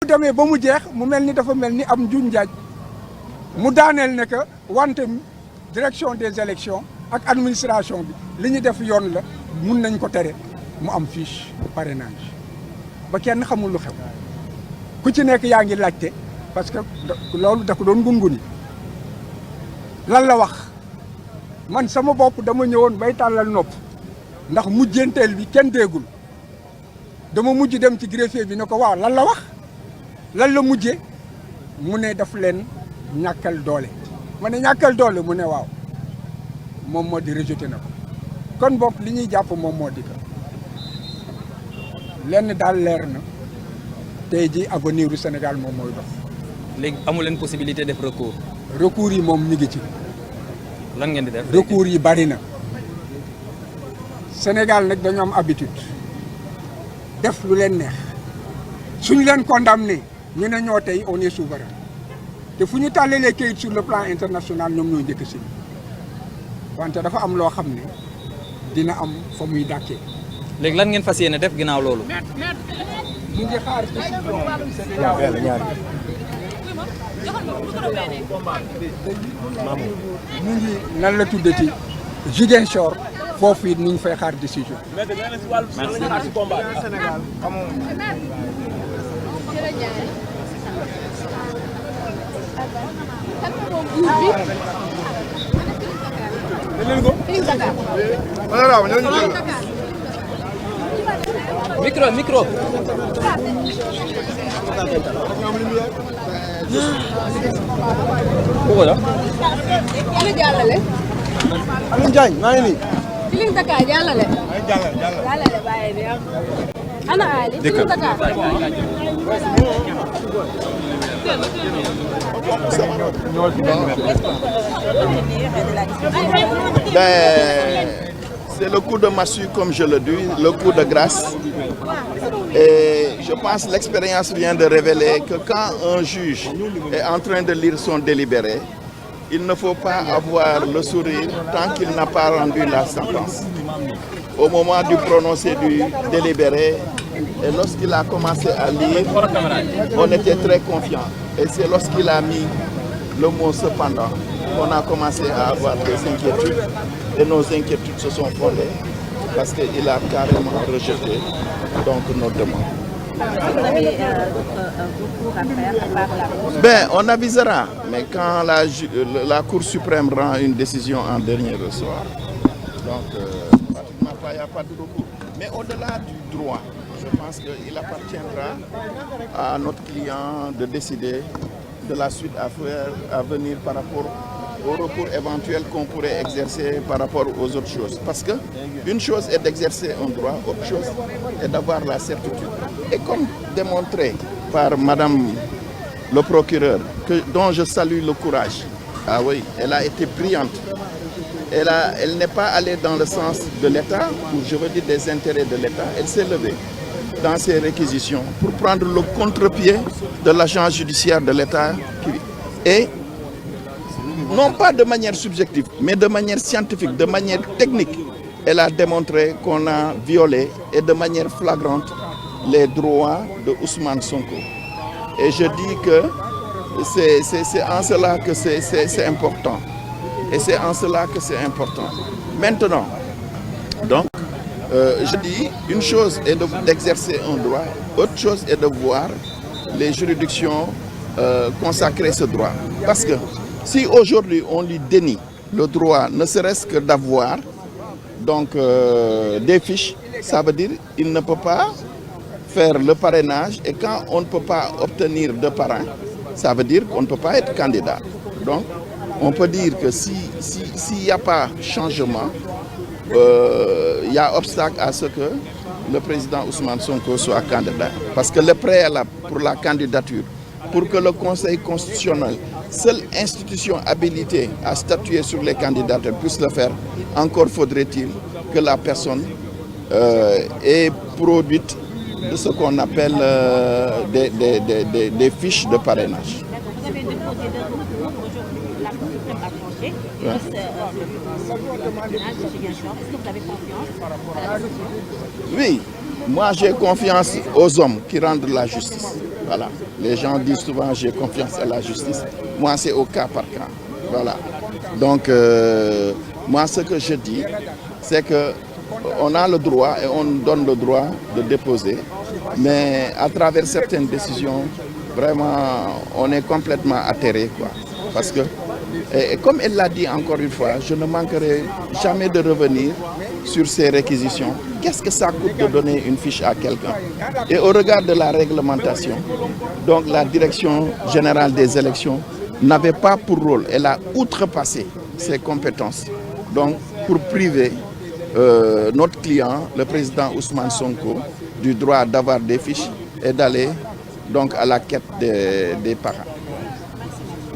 demee ba mu jeex mu mel ni dafa mel ni am njuñ njaaj mu daaneel ne que wante direction des élections ak administration bi li ñu def yoon la mun nañ ko tere mu am fiche parrainage ba kenn xamul lu xew ku ci nekk yaa ngi laajte parce que loolu da ko doon ngunguni lan la wax man sama bopp dama ñëwoon bay tàllal nopp ndax mujjenteel bi kenn déggul dama mujj dem ci greffier bi ne ko waaw lan la wax lan la mujje mu ne daf leen ñàkkal doole ma ne ñàkkal doole mu ne waaw moom moo di rejeté na ko kon boog li ñuy jàpp moom moo di ko lenn daal leer na tey ji avenir du Sénégal moom mooy dox. léegi amu leen possibilité def recours. recours yi moom ñu ngi ci. lan ngeen di def recours yi bari na Sénégal nag dañu am habitude def lu leen neex suñ leen condamné ñu ne ñoo tey on est souverain te fu ñu tàllalee kayit sur le plan international ñoom ñoo njëkk si wante dafa am loo xam ne dina am fa muy dàkkee. léegi lan ngeen fas yéene def ginnaaw loolu. ñu ngi xaar ñu ngi nan la tuddati Ziguinchor foofu it ñu ngi fay xaar décision. micro. Kooku la. Aliou jàllale. Aliou Diagne maa ngi nii. Feeling Dakar jàllale. jàllale bàyyi de am. ana Ali. Feeling Dakar. C'est le coup de massue, comme je le dis, le coup de grâce. Et je pense que l'expérience vient de révéler que quand un juge est en train de lire son délibéré, il ne faut pas avoir le sourire tant qu'il n'a pas rendu la sentence. Au moment du prononcé du délibéré, et lorsqu'il a commencé à lire, on était très confiants. Et c'est lorsqu'il a mis le mot cependant qu'on a commencé à avoir des inquiétudes. Et nos inquiétudes se sont fondées parce qu'il a carrément rejeté donc nos demandes. Vous avez recours à faire par la Cour? Ben, on avisera, mais quand la Cour suprême rend une décision en dernier ressort, donc pratiquement il n'y a pas de recours. Mais au-delà du droit, je pense qu'il appartiendra à notre client de décider de la suite à venir par rapport au recours éventuel qu'on pourrait exercer par rapport aux autres choses. Parce que une chose est d'exercer un droit, autre chose est d'avoir la certitude. Et comme démontré par Madame le procureur, dont je salue le courage, ah oui, elle a été brillante. Elle n'est pas allée dans le sens de l'État, ou je veux dire des intérêts de l'État. Elle s'est levée dans ses réquisitions pour prendre le contre-pied de l'agent judiciaire de l'État et non pas de manière subjective, mais de manière scientifique, de manière technique, elle a démontré qu'on a violé et de manière flagrante les droits de Ousmane Sonko. Et je dis que c'est en cela que c'est important. Et c'est en cela que c'est important. Maintenant, donc, je dis, une chose est d'exercer un droit, autre chose est de voir les juridictions consacrer ce droit. Parce que si aujourd'hui on lui dénie le droit, ne serait-ce que d'avoir donc des fiches, ça veut dire qu'il ne peut pas faire le parrainage, et quand on ne peut pas obtenir de parrain, ça veut dire qu'on ne peut pas être candidat. Donc, on peut dire que s'il n'y a pas changement, il y a obstacle à ce que le président Ousmane Sonko soit candidat. Parce que le préalable pour la candidature, pour que le Conseil constitutionnel, seule institution habilitée à statuer sur les candidatures, puisse le faire, encore faudrait-il que la personne ait produite de ce qu'on appelle des fiches de parrainage. Vous avez déposé deux recours aujourd'hui. La Cour suprême a tranché. Il reste le tribunal de Ziguinchor. Est-ce que vous avez confiance à la décision? Oui, Moi, j'ai confiance aux hommes qui rendent la justice. Voilà. Les gens disent souvent j'ai confiance à la justice. Moi, c'est au cas par cas. Voilà. Donc, moi, ce que je dis, c'est que on a le droit et on donne le droit de déposer. Mais à travers certaines décisions, vraiment, on est complètement atterré, quoi. Parce que, et comme elle l'a dit encore une fois, je ne manquerai jamais de revenir sur ces réquisitions. Qu'est-ce que ça coûte de donner une fiche à quelqu'un? Et au regard de la réglementation, donc la Direction générale des élections n'avait pas pour rôle, elle a outrepassé ses compétences. Donc, pour priver notre client, le président Ousmane Sonko, du droit d'avoir des fiches et d'aller donc à la quête des parents.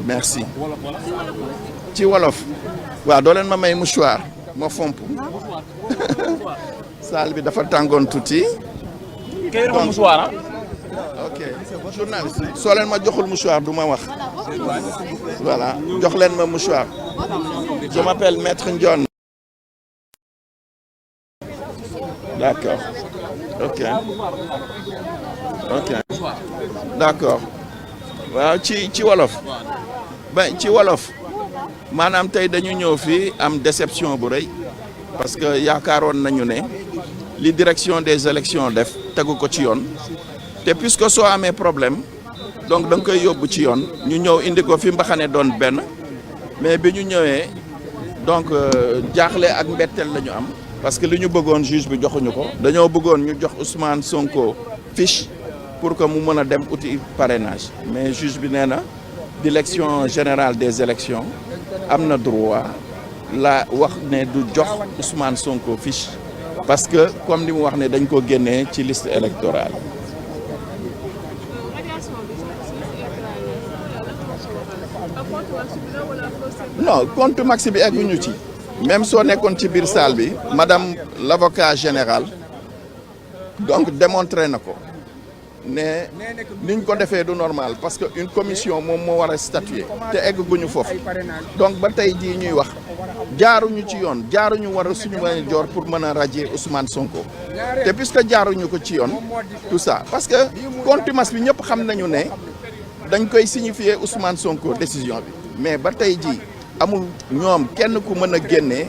Merci. Ci wolof waaw doo leen ma may mouchoir ma fomp saal bi dafa tàngoon tuuti. kay ma mouchoir ok journaliste soo leen ma joxul mouchoir du ma wax voilà jox leen ma mouchoir. Je m'appelle Maître Ndione. D'accord. Ok. D'accord. waaw ci wolof. ben ci wolof maanaam tey dañu ñëw fii am déception bu rëy parce que yaakaaroon nañu ne li direction des élections def tegu ko ci yoon te puisque soo amee problème donc da nga koy yóbbu ci yoon ñu ñëw indi ko fi mbaxane doon benn mais bi ñu ñëwee donc jaaxle ak mbetteel la ñu am parce que li ñu bëggoon juge bi joxuñu ko dañoo bëggoon ñu jox Ousmane Sonko fiche pour que mu mën a dem uti parrainage mais juge bi nee na direction générale des élections am na droit la wax ne du jox Ousmane Sonko fiche parce que comme ni mu wax ne dañ ko génnee ci liste électorale. non compte max bi egguñu ci même soo nekkoon ci biir salle bi madame l'avocat général donc démontré na ko ne niñ ko defee du normal parce que une commission moom moo war a statuer te egguñu foofu donc ba tey jii ñuy wax jaaruñu ci yoon jaaruñu war a suñu mën a joor pour mën a radier Ousmane Sonko te puisque jaaruñu ko ci yoon tout ça parce que contumace bi ñëpp xam nañu ne dañ koy signifier Ousmane Sonko décision bi mais ba tey jii amul ñoom kenn ku mën a génnee